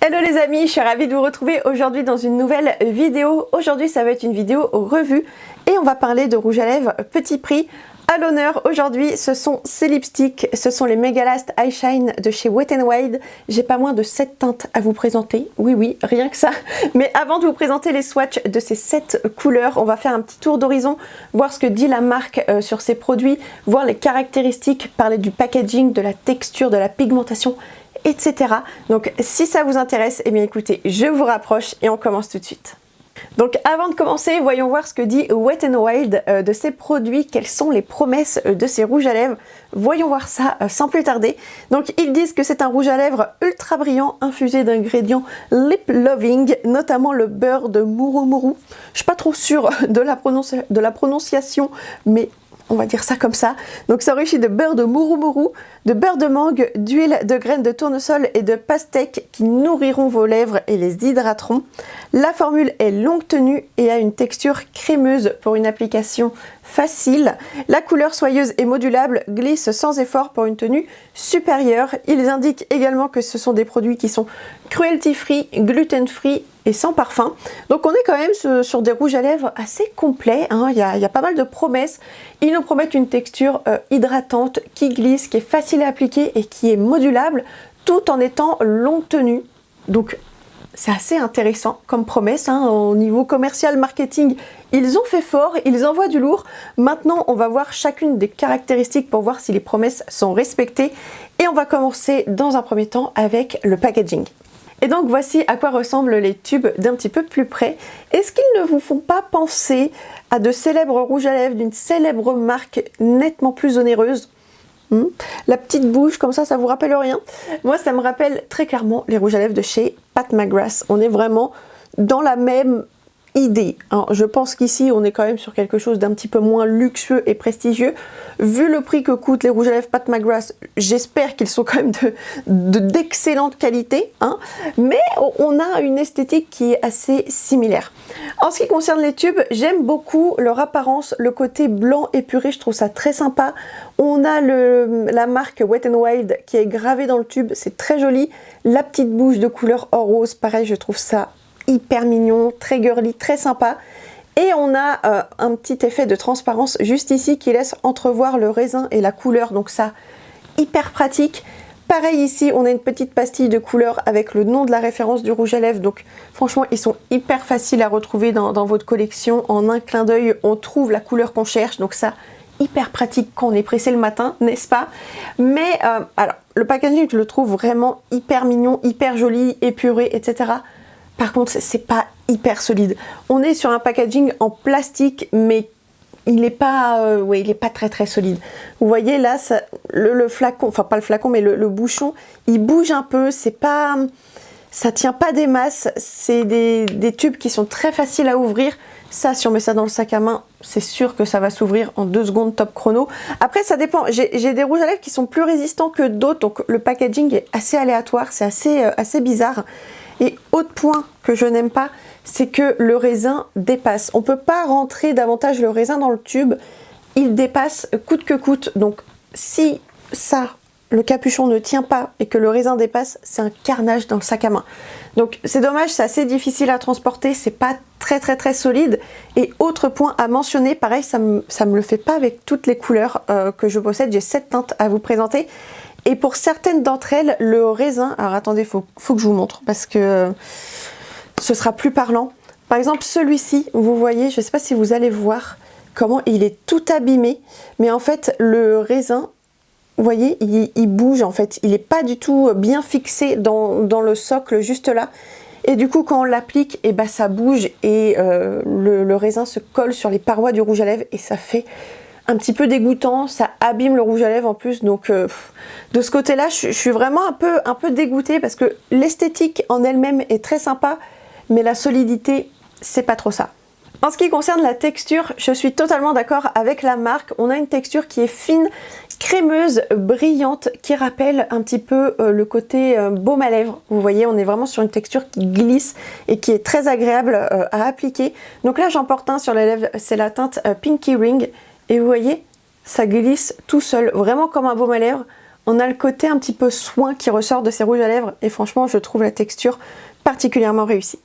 Hello les amis, je suis ravie de vous retrouver aujourd'hui dans une nouvelle vidéo. Aujourd'hui ça va être une vidéo revue et on va parler de rouge à lèvres Petit Prix. À l'honneur aujourd'hui ce sont ces lipsticks, ce sont les Mega Last Eye Shine de chez Wet n Wild. J'ai pas moins de 7 teintes à vous présenter, oui rien que ça. Mais avant de vous présenter les swatchs de ces 7 couleurs, on va faire un petit tour d'horizon, voir ce que dit la marque sur ses produits, voir les caractéristiques, parler du packaging, de la texture, de la pigmentation, etc. Donc si ça vous intéresse, eh bien écoutez, je vous rapproche et on commence tout de suite. Donc avant de commencer, voyons voir ce que dit Wet n Wild de ses produits, quelles sont les promesses de ces rouges à lèvres. Voyons voir ça sans plus tarder. Donc ils disent que c'est un rouge à lèvres ultra brillant infusé d'ingrédients lip loving, notamment le beurre de Murumuru. Je suis pas trop sûre de la prononciation, mais on va dire ça comme ça. Donc c'est enrichi de beurre de Murumuru, de beurre de mangue, d'huile de graines de tournesol et de pastèque qui nourriront vos lèvres et les hydrateront. La formule est longue tenue et a une texture crémeuse pour une application facile. La couleur soyeuse et modulable glisse sans effort pour une tenue supérieure. Ils indiquent également que ce sont des produits qui sont cruelty free, gluten free et sans parfum. Donc on est quand même sur des rouges à lèvres assez complets, hein. Il y a pas mal de promesses. Ils nous promettent une texture hydratante, qui glisse, qui est facile à appliquer et qui est modulable, tout en étant longue tenue. Donc c'est assez intéressant comme promesse, hein. Au niveau commercial, marketing, ils ont fait fort, ils envoient du lourd. Maintenant, on va voir chacune des caractéristiques pour voir si les promesses sont respectées. Et on va commencer dans un premier temps avec le packaging. Et donc voici à quoi ressemblent les tubes d'un petit peu plus près. Est-ce qu'ils ne vous font pas penser à de célèbres rouges à lèvres d'une célèbre marque nettement plus onéreuse? La petite bouche comme ça vous rappelle rien? Moi ça me rappelle très clairement les rouges à lèvres de chez Pat McGrath. On est vraiment dans la même idée, hein. Je pense qu'ici on est quand même sur quelque chose d'un petit peu moins luxueux et prestigieux. Vu le prix que coûtent les rouges à lèvres Pat McGrath, j'espère qu'ils sont quand même d'excellente qualité, hein. Mais on a une esthétique qui est assez similaire. En ce qui concerne les tubes, j'aime beaucoup leur apparence, le côté blanc épuré, je trouve ça très sympa. On a la marque Wet n Wild qui est gravée dans le tube, c'est très joli. La petite bouche de couleur or rose, pareil, je trouve ça hyper mignon, très girly, très sympa. Et on a un petit effet de transparence juste ici qui laisse entrevoir le raisin et la couleur, donc ça, hyper pratique. Pareil ici, on a une petite pastille de couleur avec le nom de la référence du rouge à lèvres, donc franchement ils sont hyper faciles à retrouver dans votre collection. En un clin d'œil, on trouve la couleur qu'on cherche, donc ça, hyper pratique quand on est pressé le matin, n'est-ce pas? Mais alors, le packaging, je le trouve vraiment hyper mignon, hyper joli, épuré, etc. Par contre, c'est pas hyper solide. On est sur un packaging en plastique, mais il n'est pas, il est pas très solide. Vous voyez là, le flacon, enfin pas le flacon, mais le bouchon, il bouge un peu. C'est pas, ça tient pas des masses. C'est des tubes qui sont très faciles à ouvrir. Ça, si on met ça dans le sac à main, c'est sûr que ça va s'ouvrir en 2 secondes top chrono. Après, ça dépend. J'ai des rouges à lèvres qui sont plus résistants que d'autres, donc le packaging est assez aléatoire. C'est assez bizarre. Et autre point que je n'aime pas, c'est que le raisin dépasse. On ne peut pas rentrer davantage le raisin dans le tube. Il dépasse coûte que coûte. Donc si ça, le capuchon ne tient pas et que le raisin dépasse, c'est un carnage dans le sac à main. Donc c'est dommage, c'est assez difficile à transporter, c'est pas très solide. Et autre point à mentionner, pareil, ça me le fait pas avec toutes les couleurs que je possède. J'ai 7 teintes à vous présenter. Et pour certaines d'entre elles, le raisin... Alors attendez, faut que je vous montre parce que ce sera plus parlant. Par exemple, celui-ci, vous voyez, je ne sais pas si vous allez voir comment il est tout abîmé. Mais en fait, le raisin, vous voyez, il bouge en fait. Il n'est pas du tout bien fixé dans le socle juste là. Et du coup, quand on l'applique, eh ben, ça bouge et le raisin se colle sur les parois du rouge à lèvres et ça fait un petit peu dégoûtant, ça abîme le rouge à lèvres en plus, donc de ce côté-là, je suis vraiment un peu dégoûtée parce que l'esthétique en elle-même est très sympa, mais la solidité, c'est pas trop ça. En ce qui concerne la texture, je suis totalement d'accord avec la marque. On a une texture qui est fine, crémeuse, brillante, qui rappelle un petit peu le côté baume à lèvres. Vous voyez, on est vraiment sur une texture qui glisse et qui est très agréable à appliquer. Donc là, j'en porte un sur les lèvres, c'est la teinte Pinky Ring. Et vous voyez, ça glisse tout seul, vraiment comme un baume à lèvres. On a le côté un petit peu soin qui ressort de ces rouges à lèvres et franchement je trouve la texture particulièrement réussie.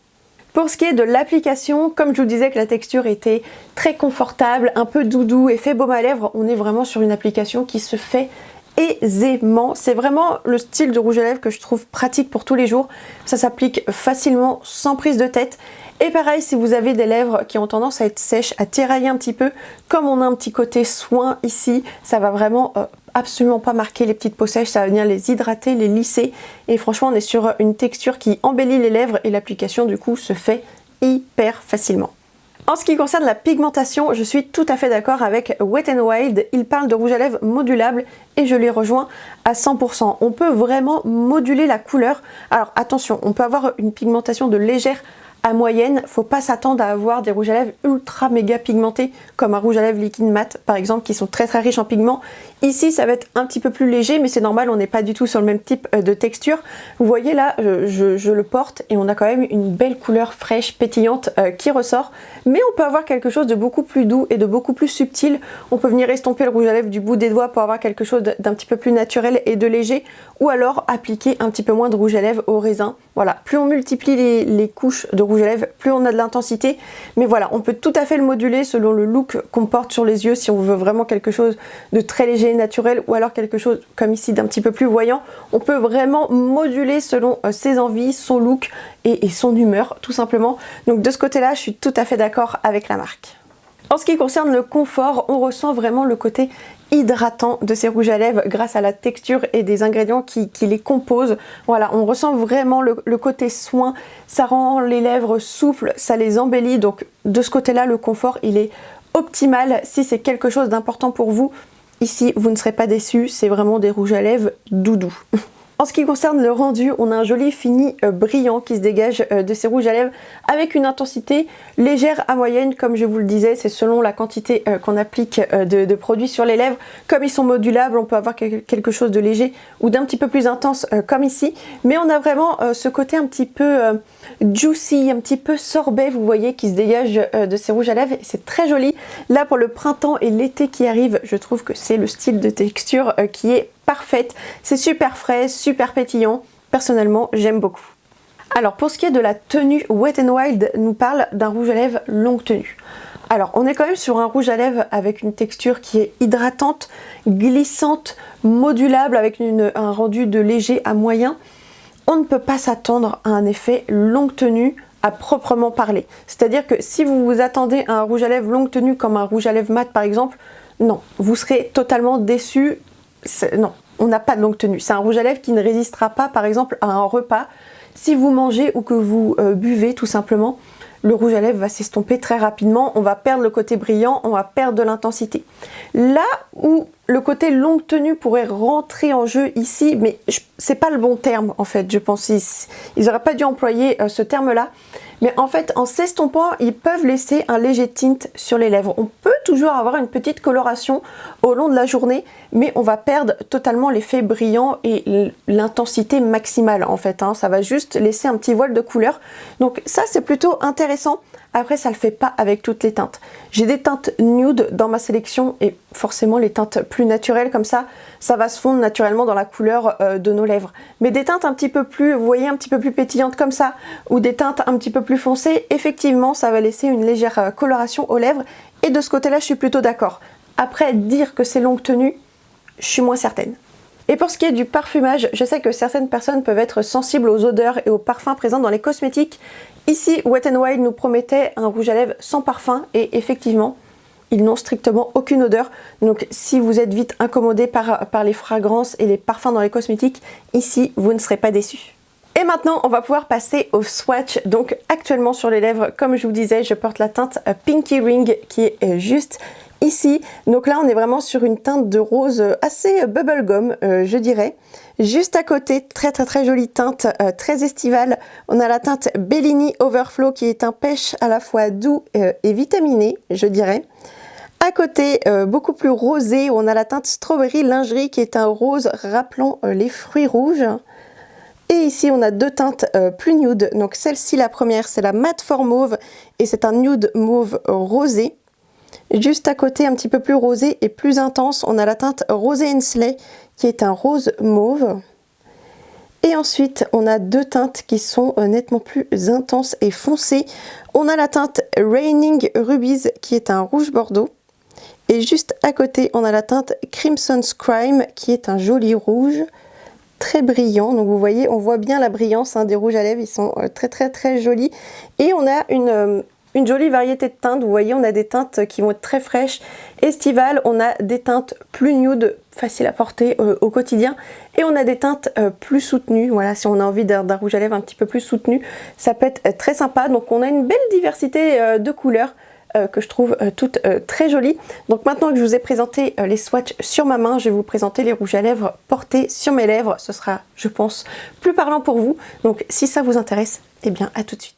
Pour ce qui est de l'application, comme je vous disais que la texture était très confortable, un peu doudou et fait baume à lèvres, on est vraiment sur une application qui se fait aisément. C'est vraiment le style de rouge à lèvres que je trouve pratique pour tous les jours. Ça s'applique facilement sans prise de tête. Et pareil, si vous avez des lèvres qui ont tendance à être sèches, à tirailler un petit peu, comme on a un petit côté soin ici, ça va vraiment absolument pas marquer les petites peaux sèches, ça va venir les hydrater, les lisser. Et franchement, on est sur une texture qui embellit les lèvres et l'application du coup se fait hyper facilement. En ce qui concerne la pigmentation, je suis tout à fait d'accord avec Wet n Wild. Il parle de rouge à lèvres modulable et je les rejoins à 100%. On peut vraiment moduler la couleur. Alors attention, on peut avoir une pigmentation de légère à moyenne, faut pas s'attendre à avoir des rouges à lèvres ultra méga pigmentés comme un rouge à lèvres liquide mat par exemple qui sont très riches en pigments. Ici ça va être un petit peu plus léger mais c'est normal, on n'est pas du tout sur le même type de texture. Vous voyez là, je le porte et on a quand même une belle couleur fraîche, pétillante qui ressort. Mais on peut avoir quelque chose de beaucoup plus doux et de beaucoup plus subtil. On peut venir estomper le rouge à lèvres du bout des doigts pour avoir quelque chose d'un petit peu plus naturel et de léger. Ou alors appliquer un petit peu moins de rouge à lèvres au raisin. Voilà, plus on multiplie les couches de rouge à lèvres, plus on a de l'intensité. Mais voilà, on peut tout à fait le moduler selon le look qu'on porte sur les yeux si on veut vraiment quelque chose de très léger, naturel, ou alors quelque chose comme ici d'un petit peu plus voyant. On peut vraiment moduler selon ses envies, son look et son humeur tout simplement. Donc de ce côté-là, je suis tout à fait d'accord avec la marque. En ce qui concerne le confort, on ressent vraiment le côté hydratant de ces rouges à lèvres grâce à la texture et des ingrédients qui les composent. Voilà, on ressent vraiment le côté soin, ça rend les lèvres souples, ça les embellit. Donc de ce côté-là, le confort, il est optimal. Si c'est quelque chose d'important pour vous, ici, vous ne serez pas déçus. C'est vraiment des rouges à lèvres doudou. En ce qui concerne le rendu, on a un joli fini brillant qui se dégage de ces rouges à lèvres avec une intensité légère à moyenne, comme je vous le disais, c'est selon la quantité qu'on applique de produits sur les lèvres. Comme ils sont modulables, on peut avoir quelque chose de léger ou d'un petit peu plus intense comme ici, mais on a vraiment ce côté un petit peu juicy, un petit peu sorbet, vous voyez, qui se dégage de ces rouges à lèvres et c'est très joli. Là, pour le printemps et l'été qui arrive, je trouve que c'est le style de texture qui est parfaite. C'est super frais, super pétillant. Personnellement, j'aime beaucoup. Alors, pour ce qui est de la tenue, Wet n Wild nous parle d'un rouge à lèvres longue tenue. Alors, on est quand même sur un rouge à lèvres avec une texture qui est hydratante, glissante, modulable, avec un rendu de léger à moyen. On ne peut pas s'attendre à un effet longue tenue à proprement parler. C'est-à-dire que si vous vous attendez à un rouge à lèvres longue tenue comme un rouge à lèvres mat par exemple, non, vous serez totalement déçu. Non, on n'a pas de longue tenue. C'est un rouge à lèvres qui ne résistera pas par exemple à un repas. Si vous mangez ou que vous buvez tout simplement, le rouge à lèvres va s'estomper très rapidement, on va perdre le côté brillant, on va perdre de l'intensité. Là où le côté longue tenue pourrait rentrer en jeu ici, mais c'est pas le bon terme en fait, je pense. Ils n'auraient pas dû employer ce terme-là. Mais en fait, en s'estompant, ils peuvent laisser un léger tint sur les lèvres. On peut toujours avoir une petite coloration au long de la journée, mais on va perdre totalement l'effet brillant et l'intensité maximale en fait. Ça va juste laisser un petit voile de couleur. Donc ça, c'est plutôt intéressant. Après, ça ne le fait pas avec toutes les teintes. J'ai des teintes nude dans ma sélection et forcément les teintes plus naturelles comme ça va se fondre naturellement dans la couleur de nos lèvres. Mais des teintes un petit peu plus, vous voyez, un petit peu plus pétillantes comme ça ou des teintes un petit peu plus foncées, effectivement, ça va laisser une légère coloration aux lèvres et de ce côté-là, je suis plutôt d'accord. Après, dire que c'est longue tenue, je suis moins certaine. Et pour ce qui est du parfumage, je sais que certaines personnes peuvent être sensibles aux odeurs et aux parfums présents dans les cosmétiques. Ici, Wet n Wild nous promettait un rouge à lèvres sans parfum et effectivement, ils n'ont strictement aucune odeur. Donc si vous êtes vite incommodé par les fragrances et les parfums dans les cosmétiques, ici, vous ne serez pas déçus. Et maintenant, on va pouvoir passer au swatch. Donc actuellement sur les lèvres, comme je vous disais, je porte la teinte Pinky Ring qui est juste ici. Donc là, on est vraiment sur une teinte de rose assez bubblegum, je dirais. Juste à côté, très jolie teinte, très estivale. On a la teinte Bellini Overflow qui est un pêche à la fois doux et vitaminé, je dirais. À côté, beaucoup plus rosé, on a la teinte Strawberry Lingerie qui est un rose rappelant les fruits rouges. Et ici, on a deux teintes plus nude. Donc celle-ci, la première, c'est la Matte for Mauve et c'est un nude mauve rosé. Juste à côté, un petit peu plus rosé et plus intense, on a la teinte Rosé Hensley qui est un rose mauve. Et ensuite, on a deux teintes qui sont nettement plus intenses et foncées. On a la teinte Raining Rubies qui est un rouge bordeaux. Et juste à côté, on a la teinte Crimson's Crime qui est un joli rouge très brillant. Donc vous voyez, on voit bien la brillance des rouges à lèvres. Ils sont très jolis. Et on a une jolie variété de teintes. Vous voyez, on a des teintes qui vont être très fraîches, estivales. On a des teintes plus nude, faciles à porter au quotidien. Et on a des teintes plus soutenues. Voilà, si on a envie d'un rouge à lèvres un petit peu plus soutenu, ça peut être très sympa. Donc on a une belle diversité de couleurs que je trouve toutes très jolies. Donc maintenant que je vous ai présenté les swatchs sur ma main, je vais vous présenter les rouges à lèvres portés sur mes lèvres. Ce sera, je pense, plus parlant pour vous. Donc si ça vous intéresse, eh bien à tout de suite.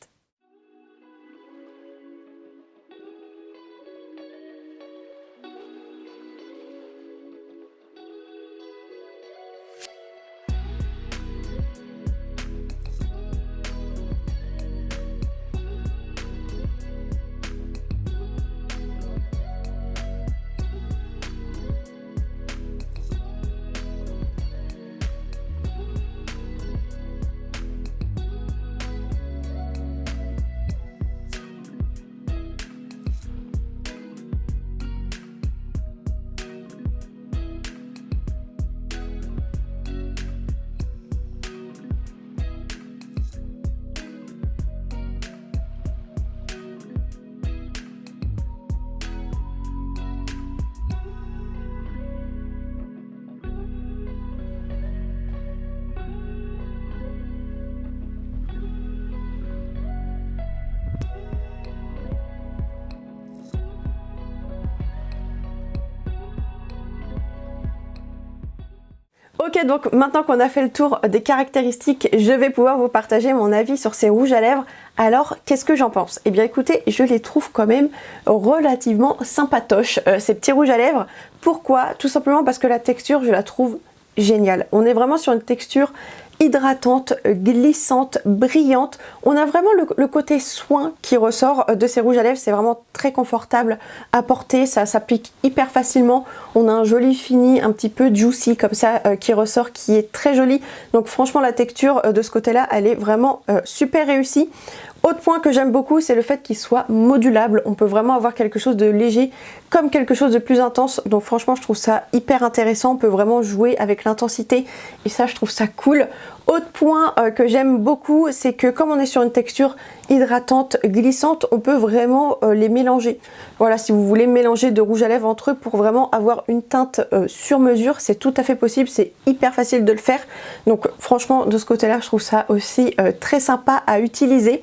Ok, donc maintenant qu'on a fait le tour des caractéristiques, je vais pouvoir vous partager mon avis sur ces rouges à lèvres. Alors, qu'est-ce que j'en pense? Eh bien écoutez, je les trouve quand même relativement sympatoches, ces petits rouges à lèvres. Pourquoi? Tout simplement parce que la texture, je la trouve géniale. On est vraiment sur une texture hydratante, glissante, brillante. On a vraiment le côté soin qui ressort de ces rouges à lèvres. C'est vraiment très confortable à porter, ça s'applique hyper facilement. On a un joli fini, un petit peu juicy comme ça qui ressort, qui est très joli. Donc franchement, la texture de ce côté-là, elle est vraiment super réussie. Autre point que j'aime beaucoup, c'est le fait qu'il soit modulable. On peut vraiment avoir quelque chose de léger comme quelque chose de plus intense. Donc franchement, je trouve ça hyper intéressant. On peut vraiment jouer avec l'intensité et ça, je trouve ça cool. Autre point que j'aime beaucoup, c'est que comme on est sur une texture hydratante, glissante, on peut vraiment les mélanger. Voilà, si vous voulez mélanger de rouge à lèvres entre eux pour vraiment avoir une teinte sur mesure, c'est tout à fait possible. C'est hyper facile de le faire. Donc franchement, de ce côté-là, je trouve ça aussi très sympa à utiliser.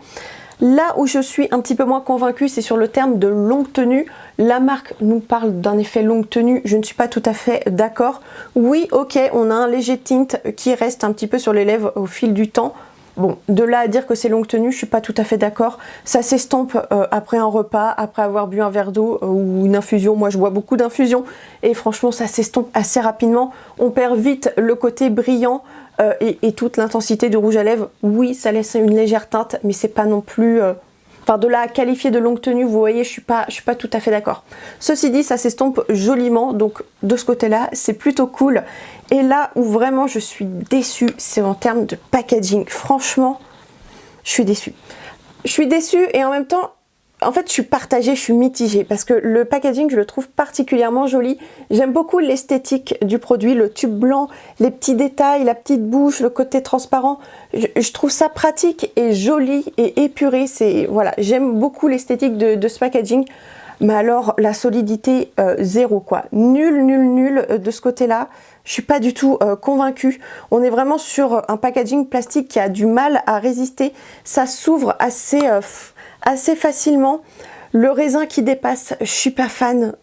Là où je suis un petit peu moins convaincue, c'est sur le terme de longue tenue. La marque nous parle d'un effet longue tenue, je ne suis pas tout à fait d'accord. Oui, ok, on a un léger tint qui reste un petit peu sur les lèvres au fil du temps. Bon, de là à dire que c'est longue tenue, je suis pas tout à fait d'accord. Ça s'estompe après un repas, après avoir bu un verre d'eau ou une infusion. Moi, je bois beaucoup d'infusions et franchement, ça s'estompe assez rapidement. On perd vite le côté brillant et toute l'intensité du rouge à lèvres. Oui, ça laisse une légère teinte, mais c'est pas non plus... Enfin, de là à qualifier de longue tenue, vous voyez, je suis pas tout à fait d'accord. Ceci dit, ça s'estompe joliment, donc de ce côté-là, c'est plutôt cool. Et là où vraiment je suis déçue, c'est en termes de packaging. Franchement, je suis déçue. Je suis déçue et en même temps, en fait, je suis partagée, je suis mitigée parce que le packaging, je le trouve particulièrement joli. J'aime beaucoup l'esthétique du produit, le tube blanc, les petits détails, la petite bouche, le côté transparent. Je trouve ça pratique et joli et épuré. Voilà, j'aime beaucoup l'esthétique de ce packaging. Mais alors, la solidité, zéro quoi. Nul de ce côté-là. Je suis pas du tout convaincue. On est vraiment sur un packaging plastique qui a du mal à résister. Ça s'ouvre assez facilement. Le raisin qui dépasse, je suis pas fan.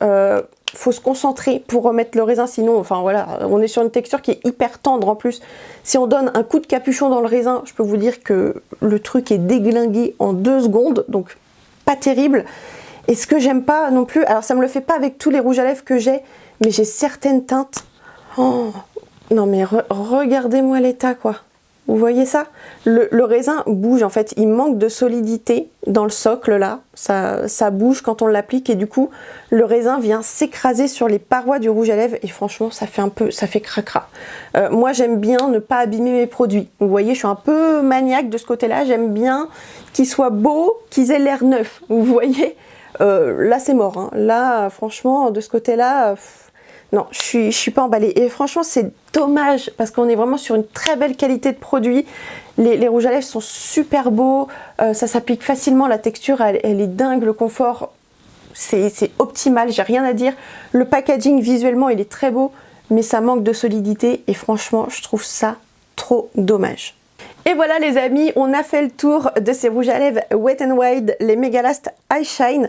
Faut se concentrer pour remettre le raisin, sinon, enfin voilà, on est sur une texture qui est hyper tendre en plus. Si on donne un coup de capuchon dans le raisin, je peux vous dire que le truc est déglingué en 2 secondes, donc pas terrible. Et ce que j'aime pas non plus, alors ça me le fait pas avec tous les rouges à lèvres que j'ai, mais j'ai certaines teintes. Oh, non mais regardez-moi l'état quoi. Vous voyez ça? Le raisin bouge en fait, il manque de solidité dans le socle là, ça bouge quand on l'applique et du coup le raisin vient s'écraser sur les parois du rouge à lèvres et franchement ça fait cracra. Moi j'aime bien ne pas abîmer mes produits. Vous voyez, je suis un peu maniaque de ce côté-là, j'aime bien qu'ils soient beaux, qu'ils aient l'air neufs. Vous voyez, là c'est mort, hein. Là franchement de ce côté-là... non, je suis pas emballée. Et franchement, c'est dommage parce qu'on est vraiment sur une très belle qualité de produit. Les rouges à lèvres sont super beaux. Ça s'applique facilement. La texture, elle est dingue. Le confort, c'est optimal. J'ai rien à dire. Le packaging, visuellement, il est très beau. Mais ça manque de solidité. Et franchement, je trouve ça trop dommage. Et voilà les amis, on a fait le tour de ces rouges à lèvres Wet n Wild, les Megalast Eye Shine.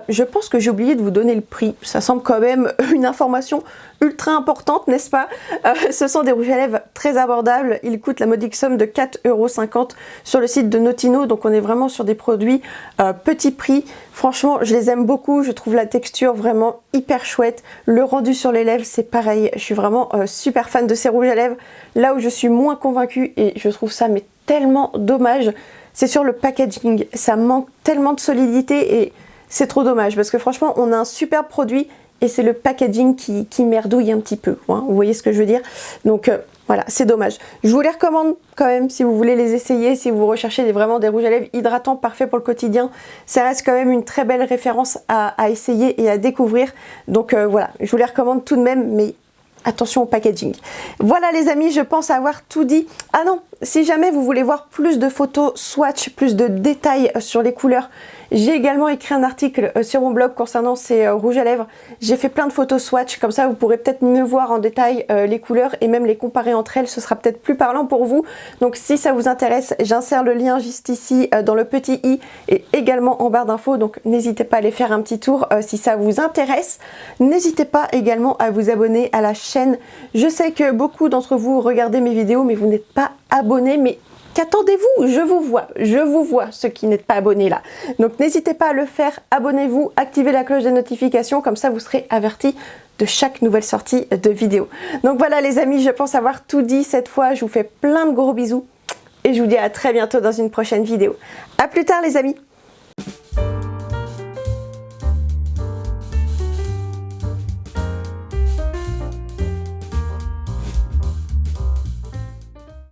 Je pense que j'ai oublié de vous donner le prix, ça semble quand même une information ultra importante, n'est-ce pas? Ce sont des rouges à lèvres très abordables, ils coûtent la modique somme de 4,50 € sur le site de Notino, donc on est vraiment sur des produits petit prix. Franchement, je les aime beaucoup, je trouve la texture vraiment hyper chouette. Le rendu sur les lèvres, c'est pareil, je suis vraiment super fan de ces rouges à lèvres. Là où je suis moins convaincue, et je trouve ça mais tellement dommage, c'est sur le packaging. Ça manque tellement de solidité et c'est trop dommage parce que franchement, on a un super produit et c'est le packaging qui merdouille un petit peu. Hein, vous voyez ce que je veux dire? Donc voilà, c'est dommage. Je vous les recommande quand même si vous voulez les essayer, si vous recherchez vraiment des rouges à lèvres hydratants parfaits pour le quotidien. Ça reste quand même une très belle référence à essayer et à découvrir. Donc voilà, je vous les recommande tout de même, mais attention au packaging. Voilà les amis, je pense avoir tout dit. Ah non, si jamais vous voulez voir plus de photos swatch, plus de détails sur les couleurs, j'ai également écrit un article sur mon blog concernant ces rouges à lèvres. J'ai fait plein de photos swatch, comme ça vous pourrez peut-être mieux voir en détail les couleurs et même les comparer entre elles, ce sera peut-être plus parlant pour vous. Donc si ça vous intéresse, j'insère le lien juste ici dans le petit i et également en barre d'infos, donc n'hésitez pas à aller faire un petit tour si ça vous intéresse. N'hésitez pas également à vous abonner à la chaîne. Je sais que beaucoup d'entre vous regardez mes vidéos mais vous n'êtes pas abonnés, mais qu'attendez-vous? Je vous vois ceux qui n'êtes pas abonnés là. Donc n'hésitez pas à le faire, abonnez-vous, activez la cloche des notifications, comme ça vous serez avertis de chaque nouvelle sortie de vidéo. Donc voilà les amis, je pense avoir tout dit cette fois, je vous fais plein de gros bisous et je vous dis à très bientôt dans une prochaine vidéo. A plus tard les amis.